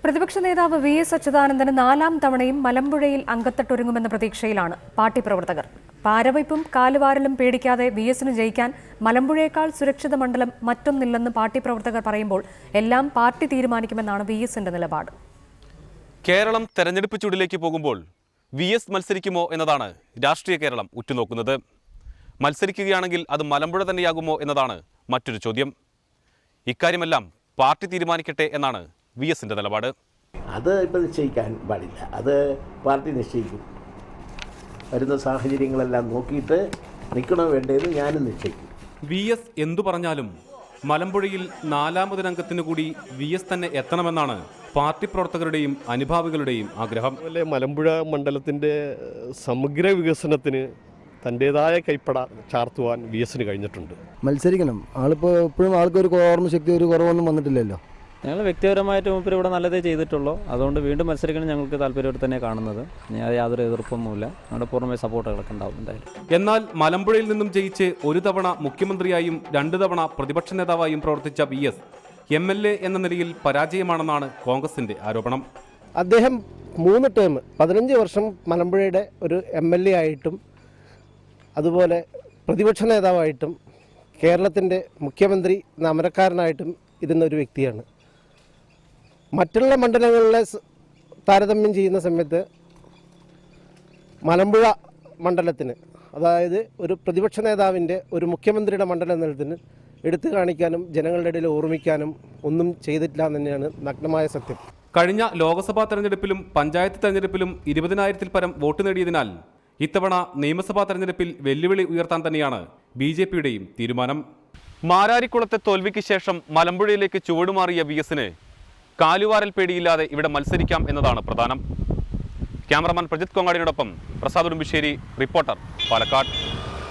പ്രതിപക്ഷ നേതാവ് വി.എസ്. അച്യുതാനന്ദന് 4ാം തവണയും മലമ്പുഴയിൽ അങ്കത്തട്ടൊരുങ്ങുമെന്ന പ്രതീക്ഷയിലാണ് പാർട്ടി പ്രവർത്തകർ. പാരവയ്പും കാലുവാരലും പേടിക്കാതെ വി.എസിന് ജയിക്കാൻ മലമ്പുഴയേക്കാൾ സുരക്ഷിത മണ്ഡലം മറ്റൊന്നില്ലെന്ന് പാർട്ടി പ്രവർത്തകർ പറയുമ്പോൾ എല്ലാം പാർട്ടി തീരുമാനിക്കുമെന്നാണ് വി.എസിന്റെ നിലപാട്. കേരളം തെരഞ്ഞെടുപ്പ് ചൂടിലേക്ക് പോകുമ്പോൾ വി.എസ്. മത്സരിക്കുമോ എന്നതാണ് രാഷ്ട്രീയ കേരളം ഉറ്റുനോക്കുന്നത്. മത്സരിക്കുകയാണെങ്കിൽ അത് മലമ്പുഴ തന്നെയാകുമോ എന്നതാണ് മറ്റൊരു ചോദ്യം. ഇക്കാര്യമെല്ലാം പാർട്ടി തീരുമാനിക്കട്ടെ എന്നാണ് വി.എസിന്റെ നിലപാട്. അത് ഇപ്പം നിശ്ചയിക്കാൻ പാടില്ല, അത് പാർട്ടി നിശ്ചയിക്കും. വരുന്ന സാഹചര്യങ്ങളെല്ലാം നോക്കിയിട്ട് നിൽക്കണോ വേണ്ടതെന്ന് ഞാനും നിശ്ചയിക്കും. വി.എസ്. എന്തു പറഞ്ഞാലും മലമ്പുഴയിൽ 4ാമതൊരംഗത്തിന് കൂടി വി.എസ്. തന്നെ എത്തണമെന്നാണ് പാർട്ടി പ്രവർത്തകരുടെയും അനുഭാവികളുടെയും ആഗ്രഹം. മലമ്പുഴ മണ്ഡലത്തിൻ്റെ സമഗ്ര വികസനത്തിന് തൻ്റേതായ കൈപ്പട ചാർത്തുവാൻ വി.എസിന് കഴിഞ്ഞിട്ടുണ്ട്. മത്സരിക്കണം. ആളിപ്പോൾ എപ്പോഴും ആൾക്കൊരു ഓർമ്മശക്തി ഒരു കുറവൊന്നും വന്നിട്ടില്ലല്ലോ. ഞങ്ങൾ വ്യക്തിപരമായിട്ട് മുമ്പിൽ ഇവിടെ നല്ലതേ ചെയ്തിട്ടുള്ളൂ. അതുകൊണ്ട് വീണ്ടും മത്സരിക്കണം ഞങ്ങൾക്ക് താല്പര്യമായിട്ട് തന്നെ കാണുന്നത്. യാതൊരു എതിർപ്പൊന്നുമില്ല. ഞങ്ങളുടെ പൂർണ്ണമായ സപ്പോർട്ടുകളൊക്കെ ഉണ്ടാവും എന്തായാലും. എന്നാൽ മലമ്പുഴയിൽ നിന്നും ജയിച്ച് ഒരു തവണ മുഖ്യമന്ത്രിയായും 2 തവണ പ്രതിപക്ഷ നേതാവായും പ്രവർത്തിച്ച വി.എസ്. എം.എൽ.എ. എന്ന നിലയിൽ പരാജയമാണെന്നാണ് കോൺഗ്രസിന്റെ ആരോപണം. അദ്ദേഹം 3 ടേം 15 വർഷം മലമ്പുഴയുടെ ഒരു എം.എൽ.എ. ആയിട്ടും അതുപോലെ പ്രതിപക്ഷ നേതാവായിട്ടും കേരളത്തിൻ്റെ മുഖ്യമന്ത്രി അമരക്കാരനായിട്ടും ഇരുന്ന ഒരു വ്യക്തിയാണ്. മറ്റുള്ള മണ്ഡലങ്ങളിലെ താരതമ്യം ചെയ്യുന്ന സമയത്ത് മലമ്പുഴ മണ്ഡലത്തിന്, അതായത് ഒരു പ്രതിപക്ഷ നേതാവിൻ്റെ ഒരു മുഖ്യമന്ത്രിയുടെ മണ്ഡലം നിലത്തിന് എടുത്തു കാണിക്കാനും ജനങ്ങളുടെ ഇടയിൽ ഓർമ്മിക്കാനും ഒന്നും ചെയ്തിട്ടില്ല എന്ന് തന്നെയാണ് നഗ്നമായ സത്യം. കഴിഞ്ഞ ലോക്സഭാ തെരഞ്ഞെടുപ്പിലും പഞ്ചായത്ത് തെരഞ്ഞെടുപ്പിലും 20,000-ൽ പരം വോട്ട് നേടിയതിനാൽ ഇത്തവണ നിയമസഭാ തെരഞ്ഞെടുപ്പിൽ വെല്ലുവിളി ഉയർത്താൻ തന്നെയാണ് ബി.ജെ.പിയുടെയും തീരുമാനം. മാരാരിക്കുളത്തെ തോൽവിക്ക് ശേഷം മലമ്പുഴയിലേക്ക് ചുവടുമാറിയ വി.എസിന് കാലുവാരൽ പേടിയില്ലാതെ ഇവിടെ മത്സരിക്കാം എന്നതാണ് പ്രധാനം. ക്യാമറമാൻ പ്രജിത് കൊങ്ങാടിനോടൊപ്പം പ്രസാദ് ഉടുമ്പിശ്ശേരി, റിപ്പോർട്ടർ, പാലക്കാട്.